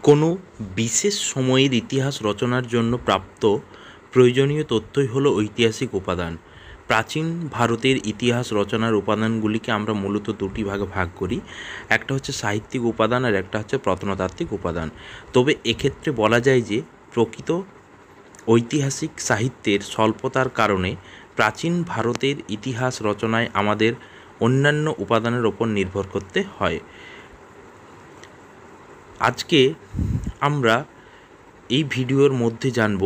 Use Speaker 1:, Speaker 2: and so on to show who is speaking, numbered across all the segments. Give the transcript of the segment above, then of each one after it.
Speaker 1: কোনো বিশেষ সময়ের ইতিহাস রচনার জন্য প্রাপ্ত প্রয়োজনীয় তথ্যই হলো ঐতিহাসিক উপাদান। প্রাচীন ভারতের ইতিহাস রচনার উপাদানগুলিকে আমরা মূলত দুটি ভাগে ভাগ করি, একটা হচ্ছে সাহিত্যিক উপাদান আর একটা হচ্ছে প্রত্নতাত্ত্বিক উপাদান। তবে এক্ষেত্রে বলা যায় যে প্রকৃত ঐতিহাসিক সাহিত্যের স্বল্পতার কারণে প্রাচীন ভারতের ইতিহাস রচনায় আমাদের অন্যান্য উপাদানের ওপর নির্ভর করতে হয়। আজকে আমরা এই ভিডিওর মধ্যে জানব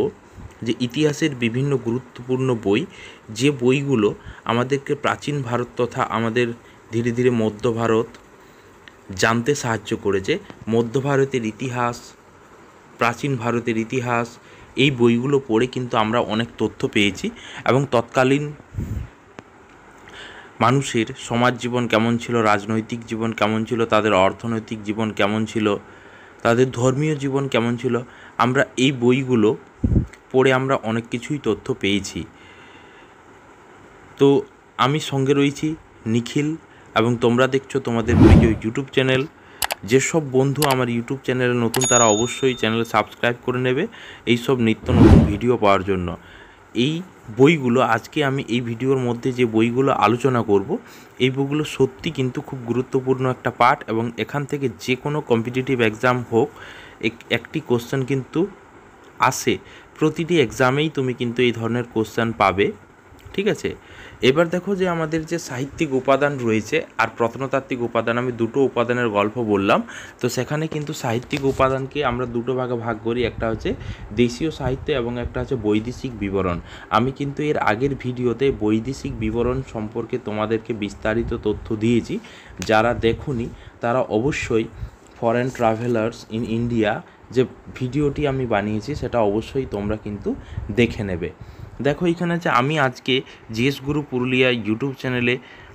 Speaker 1: যে ইতিহাসের বিভিন্ন গুরুত্বপূর্ণ বই, যে বইগুলো আমাদেরকে প্রাচীন ভারত তথা আমাদের ধীরে ধীরে মধ্য ভারত জানতে সাহায্য করেছে। মধ্য ভারতের ইতিহাস, প্রাচীন ভারতের ইতিহাস, এই বইগুলো পড়ে কিন্তু আমরা অনেক তথ্য পেয়েছি এবং তৎকালীন মানুষের সমাজ জীবন কেমন ছিল, রাজনৈতিক জীবন কেমন ছিল, তাদের অর্থনৈতিক জীবন কেমন ছিল, তাদের ধর্মীয় জীবন কেমন ছিল, আমরা এই বইগুলো পড়ে আমরা অনেক কিছুই তথ্য পেয়েছি। তো আমি সঙ্গে রয়েছি নিখিল এবং তোমরা দেখছো তোমাদের প্রিয় ইউটিউব চ্যানেল। যেসব বন্ধু আমার ইউটিউব চ্যানেলে নতুন তারা অবশ্যই চ্যানেল সাবস্ক্রাইব করে নেবে এইসব নিত্য নতুন ভিডিও পাওয়ার জন্য। এই বইগুলো আজকে আমি এই ভিডিওর মধ্যে যে বইগুলো আলোচনা করব, এই বইগুলো সত্যি কিন্তু খুব গুরুত্বপূর্ণ একটা পার্ট এবং এখান থেকে যে কোনো কম্পিটিটিভ এক্সাম হোক একটি কোশ্চেন কিন্তু আসে, প্রতিটি এক্সামেই তুমি কিন্তু এই ধরনের কোশ্চেন পাবে, ঠিক আছে। এবার দেখো যে আমাদের যে সাহিত্যিক উপাদান রয়েছে আর প্রত্নতাত্ত্বিক উপাদান, আমি দুটো উপাদানের গল্প বললাম। তো সেখানে কিন্তু সাহিত্যিক উপাদানকে আমরা দুটো ভাগে ভাগ করি, একটা হচ্ছে দেশীয় সাহিত্য এবং একটা হচ্ছে বৈদেশিক বিবরণ। আমি কিন্তু এর আগের ভিডিওতে বৈদেশিক বিবরণ সম্পর্কে তোমাদেরকে বিস্তারিত তথ্য দিয়েছি। যারা দেখোনি তারা অবশ্যই ফরেন ট্রাভেলার্স ইন ইন্ডিয়া যে ভিডিওটি আমি বানিয়েছি সেটা অবশ্যই তোমরা কিন্তু দেখে নেবে। দেখো এখানে আছে, আমি আজকে জিএস গুরু পুরুলিয়া ইউটিউব চ্যানেলে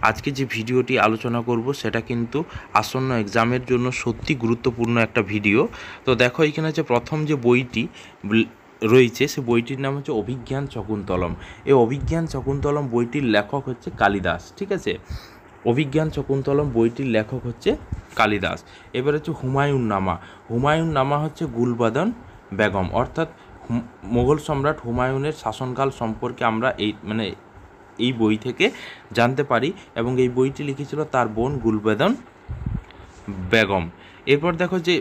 Speaker 1: আজকে যে ভিডিওটি আলোচনা করব সেটা কিন্তু আসন্ন এক্সামের জন্য সত্যি গুরুত্বপূর্ণ একটা ভিডিও। তো দেখো এখানে আছে প্রথম যে বইটি রয়েছে সে বইটির নাম হচ্ছে অভিজ্ঞান শকুন্তলম। এই অভিজ্ঞান শকুন্তলম বইটির লেখক হচ্ছে কালিদাস, ঠিক আছে। অভিজ্ঞান শকুন্তলম বইটির লেখক হচ্ছে কালিদাস। এবার হচ্ছে হুমায়ুন নামা। হুমায়ুন নামা হচ্ছে গুলবাদন বেগম, অর্থাৎ মোগল সম্রাট হুমায়ুনের শাসনকাল সম্পর্কে আমরা এই বই থেকে জানতে পারি এবং এই বইটি লিখেছিল তার বোন গুলবেদন বেগম। এরপর দেখো যে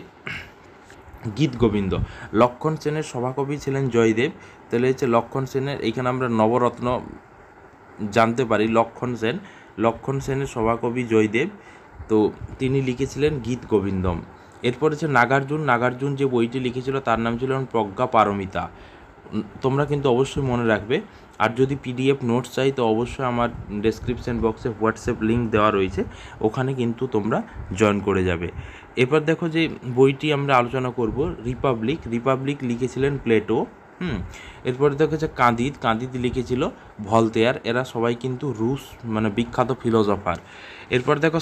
Speaker 1: গীত গোবিন্দ, লক্ষণ সেনের সভাকবি ছিলেন জয়দেব। তাহলে হচ্ছে লক্ষণ সেনের, এইখানে আমরা নবরত্ন জানতে পারি। লক্ষণ সেনের সভাকবি জয়দেব, তো তিনি লিখেছিলেন গীত গোবিন্দম। এরপর হচ্ছে নাগার্জুন যে বইটি লিখেছিল তার নাম ছিল প্রজ্ঞা পারমিতা। তোমরা কিন্তু অবশ্যই মনে রাখবে। আর যদি পিডিএফ নোটস চাই তো অবশ্যই আমার ডেসক্রিপশন বক্সে হোয়াটসঅ্যাপ লিঙ্ক দেওয়া রয়েছে, ওখানে কিন্তু তোমরা জয়েন করে যাবে। এবার দেখো যে বইটি আমরা আলোচনা করব রিপাবলিক লিখেছিলেন প্লেটো। এরপরে দেখো যে কাঁদিদ লিখেছিল ভলতেয়ার। এরা সবাই কিন্তু রুশ বিখ্যাত ফিলোসফার। এরপর দেখো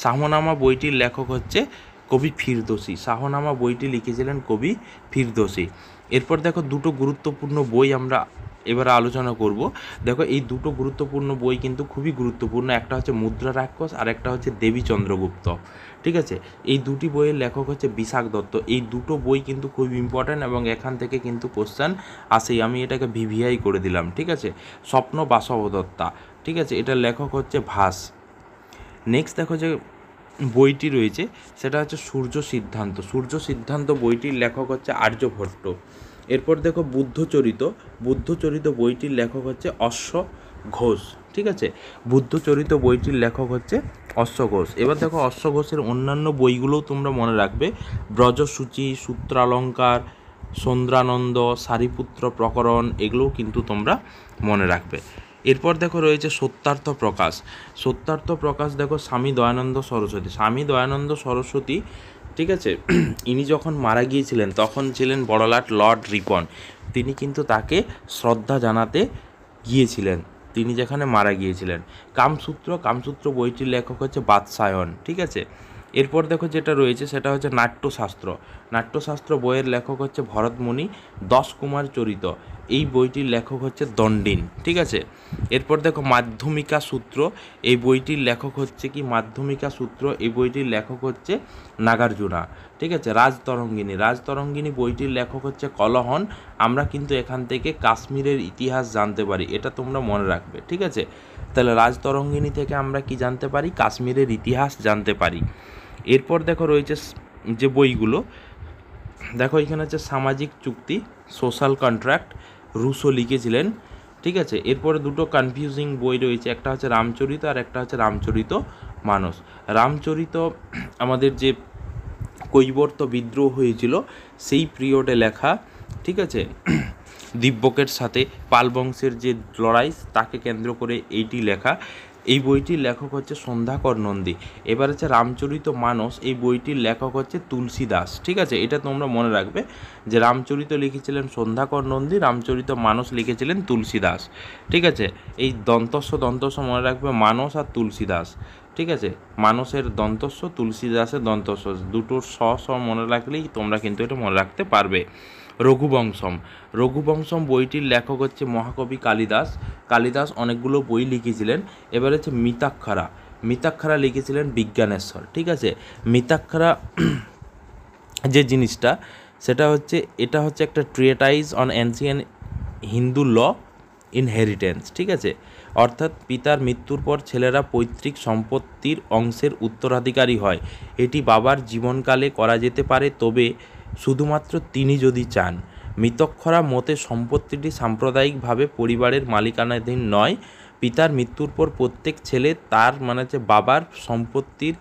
Speaker 1: শাহনামা বইটির লেখক হচ্ছে কবি ফিরদৌসি। শাহনামা বইটি লিখেছিলেন কবি ফিরদৌসি। এরপর দেখো দুটো গুরুত্বপূর্ণ বই আমরা এবারে আলোচনা করব। দেখো এই দুটো গুরুত্বপূর্ণ বই কিন্তু খুবই গুরুত্বপূর্ণ, একটা হচ্ছে মুদ্রা রাক্ষস আর একটা হচ্ছে দেবী চন্দ্রগুপ্ত, ঠিক আছে। এই দুটি বইয়ের লেখক হচ্ছে বিশাখ দত্ত। এই দুটো বই কিন্তু খুব ইম্পর্ট্যান্ট এবং এখান থেকে কিন্তু কোশ্চেন আসেই। আমি এটাকে ভিভিআই করে দিলাম, ঠিক আছে। স্বপ্ন বাসবদত্তা, ঠিক আছে, এটার লেখক হচ্ছে ভাস। নেক্সট দেখো যে বইটি রয়েছে সেটা হচ্ছে সূর্য সিদ্ধান্ত বইটির লেখক হচ্ছে আর্যভট্ট। এরপর দেখো বুদ্ধচরিত বইটির লেখক হচ্ছে অশ্ব ঘোষ, ঠিক আছে। বুদ্ধচরিত বইটির লেখক হচ্ছে অশ্ব ঘোষ। এবার দেখো অশ্ব ঘোষের অন্যান্য বইগুলোও তোমরা মনে রাখবে, ব্রজসূচি, সূত্রালঙ্কার, সন্দ্রানন্দ, সারিপুত্র প্রকরণ, এগুলোও কিন্তু তোমরা মনে রাখবে। এরপর দেখো রয়েছে সত্যার্থ প্রকাশ। দেখো স্বামী দয়ানন্দ সরস্বতী, ঠিক আছে। ইনি যখন মারা গিয়েছিলেন তখন ছিলেন বড়লাট লর্ড রিপন। তিনি কিন্তু তাকে শ্রদ্ধা জানাতে গিয়েছিলেন তিনি যেখানে মারা গিয়েছিলেন। কামসূত্র বইটির লেখক হচ্ছে বাৎসায়ন, ঠিক আছে। এরপর দেখো যেটা রয়েছে সেটা হচ্ছে নাট্যশাস্ত্র বইয়ের লেখক হচ্ছে ভরতমুনি। 10 কুমার চরিত, এই বইটির লেখক হচ্ছে দণ্ডিন, ঠিক আছে। এরপর দেখো মাধ্যমিকা সূত্র, এই বইটির লেখক হচ্ছে কি মাধ্যমিকা সূত্র, এই বইটির লেখক হচ্ছে নাগার্জুনা, ঠিক আছে। রাজতরঙ্গিনী বইটির লেখক হচ্ছে কলহন। আমরা কিন্তু এখান থেকে কাশ্মীরের ইতিহাস জানতে পারি, এটা তোমরা মনে রাখবে, ঠিক আছে। তাহলে রাজতরঙ্গিনী থেকে আমরা কি জানতে পারি? কাশ্মীরের ইতিহাস জানতে পারি। এরপর দেখো রয়েছে যে বইগুলো, দেখো এখানে হচ্ছে সামাজিক চুক্তি, সোশ্যাল কন্ট্রাক্ট, রুশো লিখেছিলেন, ঠিক আছে। এরপরে দুটো কনফিউজিং বই রয়েছে, একটা হচ্ছে রামচরিত আর একটা হচ্ছে রামচরিত মানস। রামচরিত আমাদের যে কৈবর্ত বিদ্রোহ হয়েছিল সেই পিরিয়ডে লেখা, ঠিক আছে। দিব্যকের সাথে পাল বংশের যে লড়াই তাকে কেন্দ্র করে এইটি লেখা। এই বইটির লেখক হচ্ছে সন্ধ্যাকর নন্দী। এবার হচ্ছে রামচরিত মানস, এই বইটির লেখক হচ্ছে তুলসী দাস, ঠিক আছে। এটা তোমরা মনে রাখবে যে রামচরিত লিখেছিলেন সন্ধ্যাকর নন্দী, রামচরিত মানস লিখেছিলেন তুলসী দাস, ঠিক আছে। এই দন্তস্ব মনে রাখবে, মানস আর তুলসী দাস, ঠিক আছে। মানসের দন্তস্ব, তুলসী দাসের দন্তস্ব, দুটোর স মনে রাখলেই তোমরা কিন্তু এটা মনে রাখতে পারবে। রঘুবংশম বইটির লেখক হচ্ছে মহাকবি কালিদাস অনেকগুলো বই লিখেছিলেন। এবার হচ্ছে মিতাক্ষরা লিখেছিলেন বিজ্ঞানেশ্বর, ঠিক আছে। মিতাক্ষরা যে জিনিসটা সেটা হচ্ছে, এটা হচ্ছে একটা treatise on ancient Hindu law inheritance, ঠিক আছে। অর্থাৎ পিতার মৃত্যুর পর ছেলেরা পৈতৃক সম্পত্তির অংশের উত্তরাধিকারী হয়। এটি বাবার জীবনকালে করা যেতে পারে, তবে শুধুমাত্র তিনি যদি চান। মিতক্ষরা মতে সম্পত্তিটি সাম্প্রদায়িকভাবে পরিবারের মালিকানাধীন নয়। পিতার মৃত্যুর পর প্রত্যেক ছেলে তার মানে হচ্ছে বাবার সম্পত্তির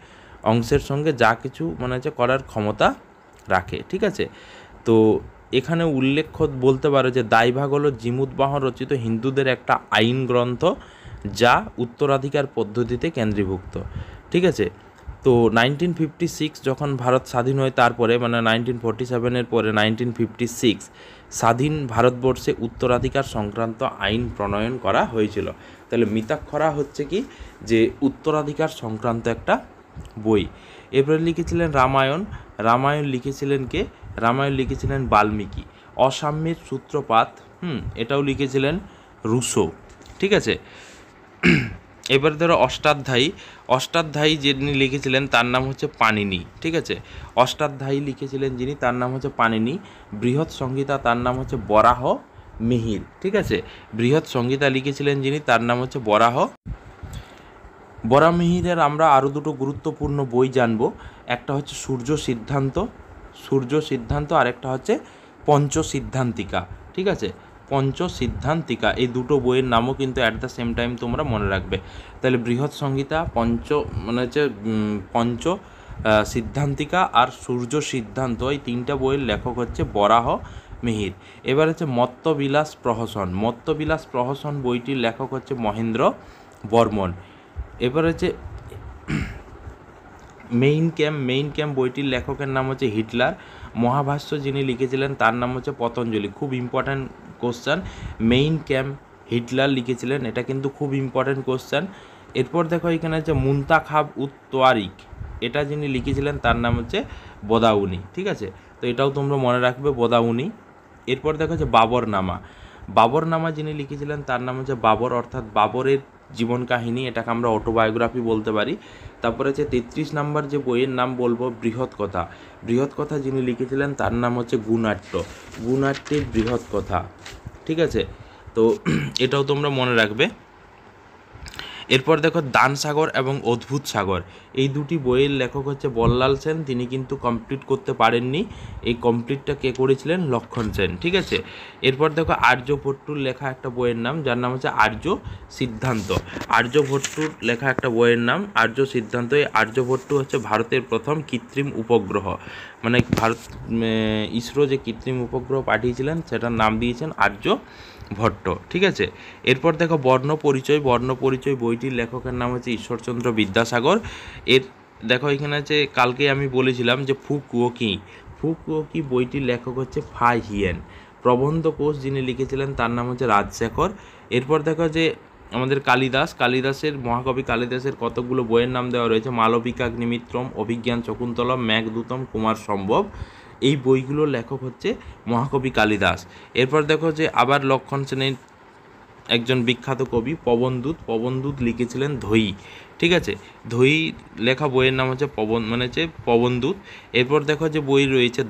Speaker 1: অংশের সঙ্গে যা কিছু মানে হচ্ছে করার ক্ষমতা রাখে, ঠিক আছে। তো এখানে উল্লেখ্য বলতে পারো যে দায়ভাগ হলো জিমুতবাহন রচিত হিন্দুদের একটা আইন গ্রন্থ, যা উত্তরাধিকার পদ্ধতিতে কেন্দ্রীভুক্ত, ঠিক আছে। তো 1956 যখন ভারত স্বাধীন হয়, তারপরে মানে 1947-এর পরে 1956 স্বাধীন ভারতবর্ষে উত্তরাধিকার সংক্রান্ত আইন প্রণয়ন করা হয়েছিল। তাহলে মিতাক্ষরা হচ্ছে কি যে উত্তরাধিকার সংক্রান্ত একটা বই। এরপরে লিখেছিলেন রামায়ণ লিখেছিলেন কে? রামায়ণ লিখেছিলেন বাল্মীকি। অসাম্যের সূত্রপাত, এটাও লিখেছিলেন রুশো, ঠিক আছে। এবার ধরো অষ্টাধ্যায়ী যিনি লিখেছিলেন তার নাম হচ্ছে পাণিনি, ঠিক আছে। অষ্টাধ্যায়ী লিখেছিলেন যিনি তার নাম হচ্ছে পাণিনি। বৃহৎ সংহিতা তার নাম হচ্ছে বরাহ মিহির, ঠিক আছে। বৃহৎ সংহিতা লিখেছিলেন যিনি তার নাম হচ্ছে বরাহমিহিরের আমরা আরও দুটো গুরুত্বপূর্ণ বই জানব। একটা হচ্ছে সূর্য সিদ্ধান্ত আর একটা হচ্ছে পঞ্চসিদ্ধান্তিকা, ঠিক আছে। পঞ্চসিদ্ধান্তিকা, এই দুটো বইয়ের নামও কিন্তু অ্যাট দ্য সেম টাইম তোমরা মনে রাখবে। তাহলে বৃহৎ সংহিতা, পঞ্চ সিদ্ধান্তিকা আর সূর্য সিদ্ধান্ত, এই তিনটা বইয়ের লেখক হচ্ছে বরাহ মিহির। এবার হচ্ছে মত্তবিলাস প্রহসন বইটির লেখক হচ্ছে মহেন্দ্র বর্মন। এবার হচ্ছে মেইন ক্যাম্প বইটির লেখকের নাম হচ্ছে হিটলার। মহাভাষ্য যিনি লিখেছিলেন তার নাম হচ্ছে পতঞ্জলি। খুব important question, main camp Hitler লিখেছিলেন, এটা কিন্তু খুব ইম্পর্ট্যান্ট কোশ্চেন। এরপর দেখো এখানে হচ্ছে মুন্তাখাব উত তোয়ারিক, এটা যিনি লিখেছিলেন তার নাম হচ্ছে বদাউনি, ঠিক আছে। তো এটাও তোমরা মনে রাখবে, বদাউনি। এরপর দেখো হচ্ছে বাবরনামা যিনি লিখেছিলেন তার নাম হচ্ছে বাবর, অর্থাৎ বাবরের জীবন কাহিনী, এটাকে আমরা অটোবায়োগ্রাফি বলতে পারি। তারপরে হচ্ছে 33 নম্বর যে বইয়ের নাম বলবো বৃহৎ কথা যিনি লিখেছিলেন তার নাম হচ্ছে গুণাট্যের বৃহৎ কথা, ঠিক আছে। তো এটাও তোমরা মনে রাখবে। এরপর দেখো দানসাগর এবং অদ্ভুত সাগর, এই দুটি বইয়ের লেখক হচ্ছে বল্লাল সেন, তিনি কিন্তু কমপ্লিট করতে পারেননি। এই কমপ্লিটটা কে করেছিলেন? লক্ষণ সেন, ঠিক আছে। এরপর দেখো আর্যভট্টুর লেখা একটা বইয়ের নাম, যার নাম হচ্ছে আর্য সিদ্ধান্ত। আর্যভট্টুর লেখা একটা বইয়ের নাম আর্য সিদ্ধান্ত। এই আর্যভট্টু হচ্ছে ভারতের প্রথম কৃত্রিম উপগ্রহ, মানে ইসরো যে কৃত্রিম উপগ্রহ পাঠিয়েছিলেন সেটার নাম দিয়েছেন আর্যভট্ট, ঠিক আছে। এরপর দেখো বর্ণপরিচয় বইটির লেখকের নাম হচ্ছে ঈশ্বরচন্দ্র বিদ্যাসাগর। এর দেখো এখানে আছে, কালকে আমি বলেছিলাম যে ফুকুওকি বইটির লেখক হচ্ছে ফাই হিয়েন। প্রবন্ধ কোষ যিনি লিখেছিলেন তার নাম হচ্ছে রাজশেখর। এরপর দেখো যে আমাদের মহাকবি কালিদাসের কতগুলো বইয়ের নাম দেওয়া রয়েছে: মালবিকাগ্নিমিত্রম, অভিজ্ঞান শকুন্তলম, মেঘদূতম, কুমার সম্ভব। এই বইগুলোর লেখক হচ্ছে মহাকবি কালিদাস। এরপর দেখো যে আবার লক্ষণ সেনের একজন বিখ্যাত কবি পবনদূত লিখেছিলেন ধৈ, ঠিক আছে। ধৈ লেখা বইয়ের নাম হচ্ছে পবনদূত। এরপর দেখো যে বই রয়েছে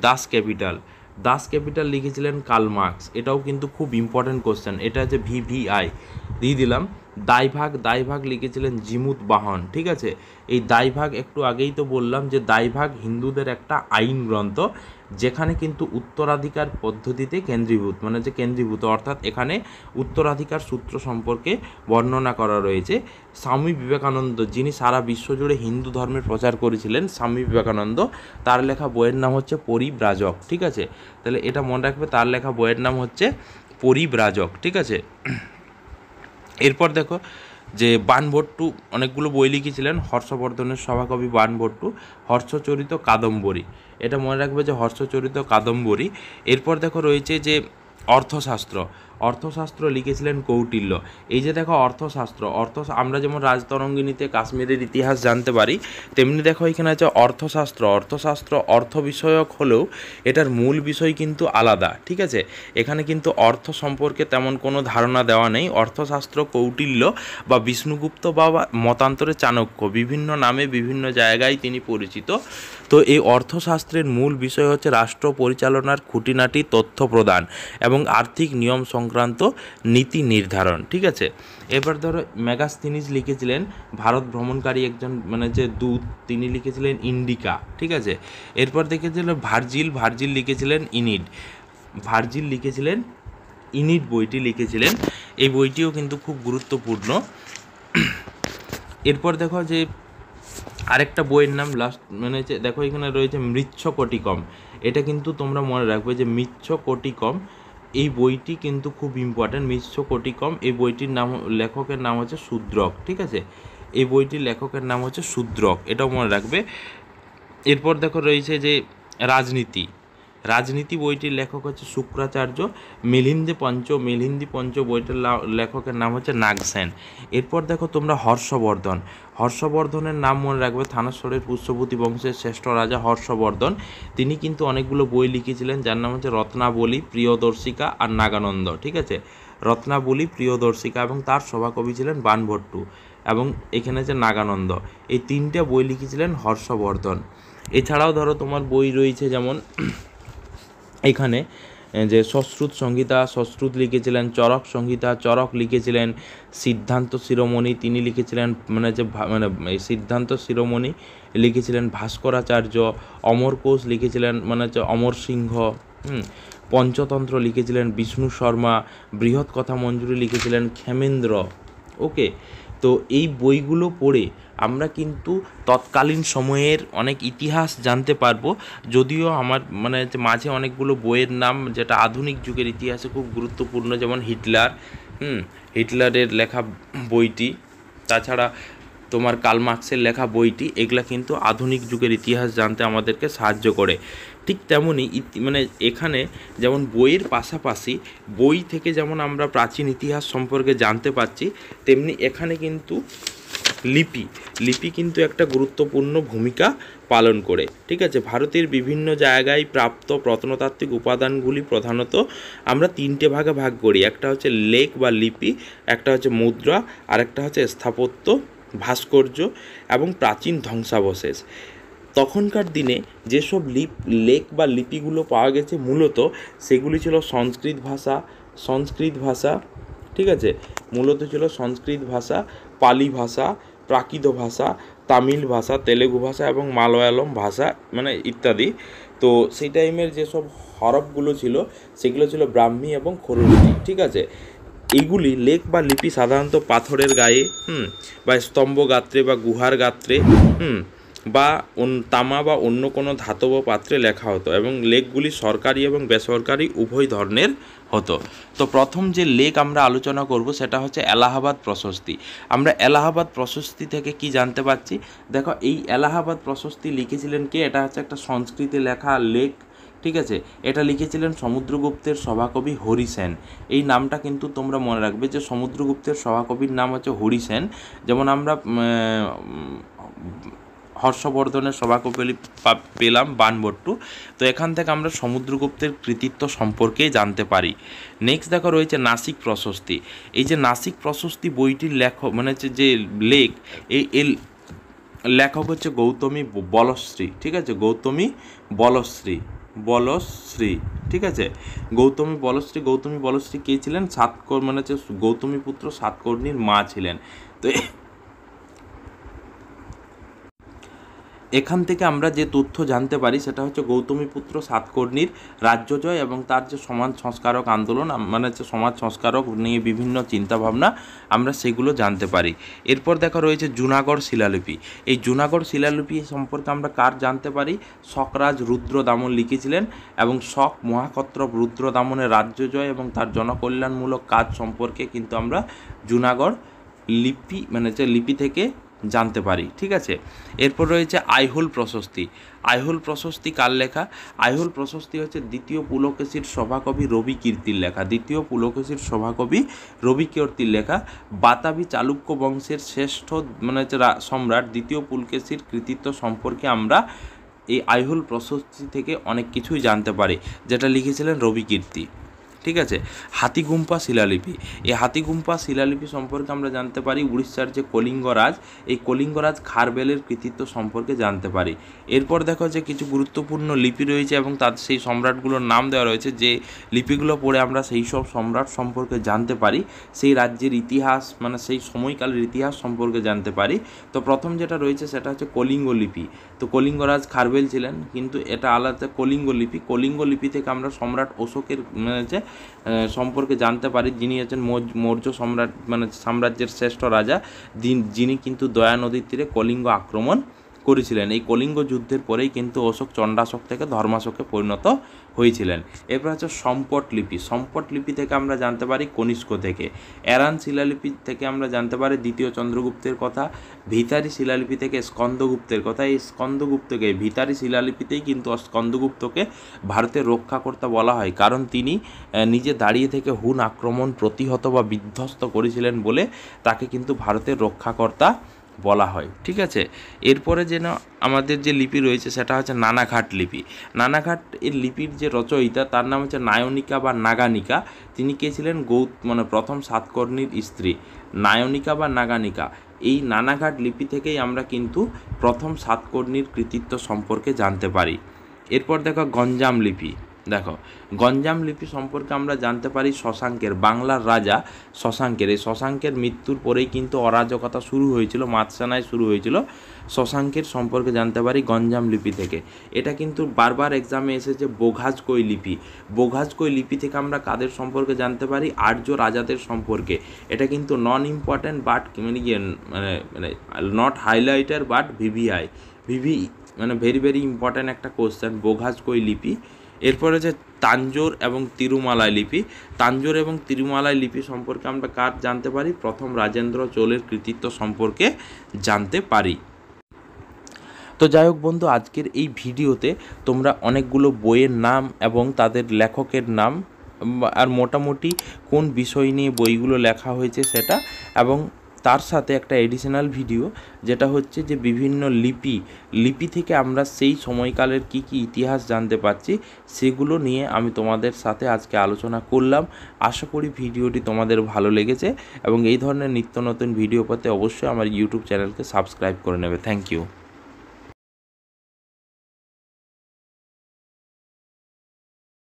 Speaker 1: দাস ক্যাপিটাল লিখেছিলেন কার্ল মার্কস। এটাও কিন্তু খুব ইম্পর্ট্যান্ট কোশ্চেন, এটা হচ্ছে VVI দিয়ে দিলাম। দায়ভাগ লিখেছিলেন জিমুত বাহন, ঠিক আছে। এই দায়ভাগ একটু আগেই তো বললাম যে দায়ভাগ হিন্দুদের একটা আইন গ্রন্থ, যেখানে কিন্তু উত্তরাধিকার পদ্ধতিতে কেন্দ্রীভূত, অর্থাৎ এখানে উত্তরাধিকার সূত্র সম্পর্কে বর্ণনা করা রয়েছে। স্বামী বিবেকানন্দ, যিনি সারা বিশ্বজুড়ে হিন্দু ধর্মের প্রচার করেছিলেন, স্বামী বিবেকানন্দ, তার লেখা বইয়ের নাম হচ্ছে পরিব্রাজক, ঠিক আছে। তাহলে এটা মনে রাখবে, তার লেখা বইয়ের নাম হচ্ছে পরিব্রাজক, ঠিক আছে। এরপর দেখো যে বাণভট্টু অনেকগুলো বই লিখেছিলেন, হর্ষবর্ধনের সভাকবি বাণভট্টু, হর্ষচরিত কাদম্বরী, এটা মনে রাখবে যে হর্ষচরিত কাদম্বরী। এরপর দেখো রয়েছে যে অর্থশাস্ত্র লিখেছিলেন কৌটিল্য। এই যে দেখো অর্থশাস্ত্র, আমরা যেমন রাজতরঙ্গিনীতে কাশ্মীরের ইতিহাস জানতে পারি, তেমনি দেখো এখানে আছে অর্থশাস্ত্র অর্থ বিষয়ক হলেও এটার মূল বিষয় কিন্তু আলাদা, ঠিক আছে। এখানে কিন্তু অর্থ সম্পর্কে তেমন কোনো ধারণা দেওয়া নেই। অর্থশাস্ত্র কৌটিল্য বা বিষ্ণুগুপ্ত বা মতান্তরে চাণক্য, বিভিন্ন নামে বিভিন্ন জায়গায় তিনি পরিচিত। তো এই অর্থশাস্ত্রের মূল বিষয় হচ্ছে রাষ্ট্র পরিচালনার খুঁটিনাটি তথ্য প্রদান এবং আর্থিক নিয়ম সংক্রান্ত নীতি নির্ধারণ, ঠিক আছে। এবার ধরো মেগাস্থিনিস লিখেছিলেন ভারত ভ্রমণকারী একজন দূত, তিনি লিখেছিলেন ইন্ডিকা, ঠিক আছে। এরপর দেখেছিল ভার্জিল লিখেছিলেন ইনিড বইটি লিখেছিলেন। এই বইটিও কিন্তু খুব গুরুত্বপূর্ণ। এরপর দেখো যে আরেকটা বইয়ের নাম দেখো এখানে রয়েছে মৃচ্ছকটিকম। এটা কিন্তু তোমরা মনে রাখবে যে মৃচ্ছকটিকম এই বইটি কিন্তু খুব ইম্পর্ট্যান্ট। মৃচ্ছকটিকম এই বইটির লেখকের নাম হচ্ছে শূদ্রক, ঠিক আছে। এই বইটির লেখকের নাম হচ্ছে শূদ্রক, এটাও মনে রাখবে। এরপর দেখো রয়েছে যে রাজনীতি বইটির লেখক হচ্ছে শুক্রাচার্য। মেলিন্দি পঞ্চ বইটির লেখকের নাম হচ্ছে নাগসেন। এরপর দেখো তোমরা হর্ষবর্ধনের নাম মনে রাখবে, থানেশ্বরের পুষ্যভূতি বংশের শ্রেষ্ঠ রাজা হর্ষবর্ধন। তিনি কিন্তু অনেকগুলো বই লিখেছিলেন, যার নাম হচ্ছে রত্নাবলী, প্রিয়দর্শিকা আর নাগানন্দ, ঠিক আছে। রত্নাবলী, প্রিয়দর্শিকা এবং তার সভাকবি ছিলেন বাণভট্টু, এবং এখানে যে নাগানন্দ, এই তিনটে বই লিখেছিলেন হর্ষবর্ধন। এছাড়াও ধরো তোমার বই রয়েছে যেমন এখানে যে সশ্রুত লিখেছিলেন, চরক লিখেছিলেন সিদ্ধান্ত শিরোমণি, তিনি লিখেছিলেন সিদ্ধান্ত শিরোমণি লিখেছিলেন ভাস্করাচার্য। অমর কোষ লিখেছিলেন অমর সিংহ। পঞ্চতন্ত্র লিখেছিলেন বিষ্ণু শর্মা। বৃহৎ কথা মঞ্জুরি লিখেছিলেন ক্ষেমেন্দ্র। ওকে, তো এই বইগুলো পড়ে আমরা কিন্তু তৎকালীন সময়ের অনেক ইতিহাস জানতে পারবো। যদিও আমার মাঝে অনেকগুলো বইয়ের নাম যেটা আধুনিক যুগের ইতিহাসে খুব গুরুত্বপূর্ণ, যেমন হিটলারের লেখা বইটি, তাছাড়া তোমার কার্ল মার্কসের লেখা বইটি, এগুলা কিন্তু আধুনিক যুগের ইতিহাস জানতে আমাদেরকে সাহায্য করে। ঠিক তেমনই এখানে যেমন বইয়ের পাশাপাশি বই থেকে যেমন আমরা প্রাচীন ইতিহাস সম্পর্কে জানতে পারছি, তেমনি এখানে কিন্তু লিপি কিন্তু একটা গুরুত্বপূর্ণ ভূমিকা পালন করে, ঠিক আছে। ভারতের বিভিন্ন জায়গায় প্রাপ্ত প্রত্নতাত্ত্বিক উপাদানগুলি প্রধানত আমরা তিনটে ভাগে ভাগ করি। একটা হচ্ছে লেখ বা লিপি, একটা হচ্ছে মুদ্রা, আর একটা হচ্ছে স্থাপত্য, ভাস্কর্য এবং প্রাচীন ধ্বংসাবশেষ। তখনকার দিনে যেসব লেখ বা লিপিগুলো পাওয়া গেছে মূলত সেগুলি ছিল সংস্কৃত ভাষা, ঠিক আছে। মূলত ছিল সংস্কৃত ভাষা, পালি ভাষা, প্রাকৃত ভাষা, তামিল ভাষা, তেলেগু ভাষা এবং মালয়ালম ভাষা ইত্যাদি। তো সেই টাইমের যেসব হরফগুলো ছিল সেগুলো ছিল ব্রাহ্মী এবং খরুটি, ঠিক আছে। এইগুলি লেখ বা লিপি সাধারণত পাথরের গায়ে বা স্তম্ভ গাত্রে বা গুহার গাত্রে বা তামা বা অন্য কোনো ধাতব পাত্রে লেখা হতো, এবং লেখগুলি সরকারি এবং বেসরকারি উভয় ধরনের হতো। তো প্রথম যে লেখ আমরা আলোচনা করব সেটা হচ্ছে এলাহাবাদ প্রশস্তি। আমরা এলাহাবাদ প্রশস্তি থেকে কি জানতে পারছি, দেখো এই এলাহাবাদ প্রশস্তি লিখেছিলেন কে? এটা হচ্ছে একটা সংস্কৃতে লেখা লেখ, ঠিক আছে। এটা লিখেছিলেন সমুদ্রগুপ্তের সভাকবি হরিসেন। এই নামটা কিন্তু তোমরা মনে রাখবে যে সমুদ্রগুপ্তের সভাকবির নাম হচ্ছে হরিসেন। যেমন আমরা হর্ষবর্ধনের সভাকবি পেলাম বাণভট্টু। তো এখান থেকে আমরা সমুদ্রগুপ্তের কৃতিত্ব সম্পর্কে জানতে পারি। নেক্সট দেখো রয়েছে নাসিক প্রশস্তি। এই যে নাসিক প্রশস্তি বইটির লেখক মানে হচ্ছে যে লেখ, এই লেখক হচ্ছে গৌতমী বলশ্রী, ঠিক আছে, গৌতমী বলশ্রী, ঠিক আছে, গৌতমী বলশ্রী কে ছিলেন? মানে হচ্ছে গৌতমী পুত্র সাতকর্ণীর মা ছিলেন। তো এখান থেকে আমরা যে তথ্য জানতে পারি সেটা হচ্ছে গৌতমীপুত্র সাতকর্ণীর রাজ্যজয় এবং তার যে সমাজ সংস্কারক আন্দোলন, মানে হচ্ছে সমাজ সংস্কারক নিয়ে বিভিন্ন চিন্তাভাবনা, আমরা সেগুলো জানতে পারি। এরপর দেখা রয়েছে জুনাগড় শিলালিপি। এই জুনাগড় শিলালিপি সম্পর্কে আমরা কার জানতে পারি? শকরাজ রুদ্রদামন লিখেছিলেন এবং শক মহাক্ষত্রপ রুদ্রদামনের রাজ্যজয় এবং তার জনকল্যাণমূলক কাজ সম্পর্কে কিন্তু আমরা জুনাগড় লিপি মানে হচ্ছে লিপি থেকে জানতে পারি, ঠিক আছে। এরপর রয়েছে আইহোল প্রশস্তি। আইহোল প্রশস্তি কার লেখা? আইহোল প্রশস্তি হচ্ছে দ্বিতীয় পুলকেশীর সভাকবি রবি কীর্তির লেখা। দ্বিতীয় পুলকেশীর সভাকবি রবি কীর্তির লেখা। বাতাবি চালুক্য বংশের শ্রেষ্ঠ মানে হচ্ছে সম্রাট দ্বিতীয় পুলকেশীর কৃতিত্ব সম্পর্কে আমরা এই আইহোল প্রশস্তি থেকে অনেক কিছুই জানতে পারি, যেটা লিখেছিলেন রবি কীর্তি, ঠিক আছে। হাতিগুম্পা শিলালিপি। এই হাতিগুম্পা শিলালিপি সম্পর্কে আমরা জানতে পারি উড়িষ্যার যে কলিঙ্গরাজ, এই কলিঙ্গরাজ খারবেলের কৃতিত্ব সম্পর্কে জানতে পারি। এরপর দেখো যে কিছু গুরুত্বপূর্ণ লিপি রয়েছে এবং তার সেই সম্রাটগুলোর নাম দেওয়া রয়েছে, যে লিপিগুলো পড়ে আমরা সেই সব সম্রাট সম্পর্কে জানতে পারি, সেই রাজ্যের ইতিহাস মানে সেই সময়কালের ইতিহাস সম্পর্কে জানতে পারি। তো প্রথম যেটা রয়েছে সেটা হচ্ছে কলিঙ্গ লিপি। তো কলিঙ্গরাজ খারবেল ছিলেন, কিন্তু এটা আলাদা কলিঙ্গ লিপি। কলিঙ্গ লিপি থেকে আমরা সম্রাট অশোকের মানে সম্পর্কে জানতে পারি, যিনি হচ্ছেন মৌর্য সম্রাট মানে সাম্রাজ্যের শ্রেষ্ঠ রাজা, যিনি কিন্তু দয়া নদীর তীরে কলিঙ্গ আক্রমণ করেছিলেন। এই কলিঙ্গ যুদ্ধের পরেই কিন্তু অশোক চণ্ডাশোক থেকে ধর্মাশোকে পরিণত হয়েছিলেন। এরপর হচ্ছে সম্পট লিপি। সম্পট লিপি থেকে আমরা জানতে পারি কনিষ্ক থেকে। এরান শিলালিপি থেকে আমরা জানতে পারি দ্বিতীয় চন্দ্রগুপ্তের কথা। ভিতারি শিলালিপি থেকে স্কন্দগুপ্তের কথা। এই স্কন্দগুপ্তকে ভিতারি শিলালিপিতেই কিন্তু স্কন্দগুপ্তকে ভারতের রক্ষাকর্তা বলা হয়, কারণ তিনি নিজে দাঁড়িয়ে থেকে হুন আক্রমণ প্রতিহত বা বিধ্বস্ত করেছিলেন বলে তাকে কিন্তু ভারতের রক্ষাকর্তা বলা হয়, ঠিক আছে। এরপরে যেন আমাদের যে লিপি রয়েছে সেটা হচ্ছে নানাঘাট লিপি। নানাঘাট এর লিপির যে রচয়িতা তার নাম হচ্ছে নায়নিকা বা নাগানিকা। তিনি কে ছিলেন? মানে প্রথম সাতকর্ণীর স্ত্রী নায়নিকা বা নাগানিকা। এই নানাঘাট লিপি থেকেই আমরা কিন্তু প্রথম সাতকর্ণীর কৃতিত্ব সম্পর্কে জানতে পারি। এরপর দেখো গঞ্জাম লিপি। দেখো গঞ্জাম লিপি সম্পর্কে আমরা জানতে পারি শশাঙ্কের, বাংলার রাজা শশাঙ্কের। এই শশাঙ্কের মৃত্যুর পরেই কিন্তু অরাজকতা শুরু হয়েছিল, মাতসানায় শুরু হয়েছিল। শশাঙ্কের সম্পর্কে জানতে পারি গঞ্জাম লিপি থেকে। এটা কিন্তু বারবার এক্সামে এসেছে বোঘাজকই লিপি। বোঘাজকই লিপি থেকে আমরা কাদের সম্পর্কে জানতে পারি? আর্য রাজাদের সম্পর্কে। এটা কিন্তু নন ইম্পর্ট্যান্ট বাট মানে নট হাইলাইটার বাট ভিভিআই মানে ভেরি ভেরি ইম্পর্ট্যান্ট একটা কোশ্চেন, বোঘাজকই লিপি। এরপরে যে তাঞ্জোর এবং তিরুমালাই লিপি। তাঞ্জোর এবং তিরুমালাই লিপি সম্পর্কে আমরা কার জানতে পারি? প্রথম রাজেন্দ্র চোলের কৃতিত্ব সম্পর্কে জানতে পারি। তো যাই হোক বন্ধু, আজকের এই ভিডিওতে তোমরা অনেকগুলো বইয়ের নাম এবং তাদের লেখকের নাম আর মোটামুটি কোন বিষয় নিয়ে বইগুলো লেখা হয়েছে সেটা, এবং তার সাথে একটা এডিশনাল ভিডিও যেটা হচ্ছে যে বিভিন্ন লিপি থেকে আমরা সেই সময়কালের কি ইতিহাস জানতে পারছি, সেগুলো নিয়ে আমি তোমাদের সাথে আজকে আলোচনা করলাম। আশা করি ভিডিওটি তোমাদের ভালো লেগেছে এবং এই ধরনের নিত্য নতুন ভিডিও পেতে অবশ্যই আমার ইউটিউব চ্যানেলকে সাবস্ক্রাইব করে নেবে। Thank you.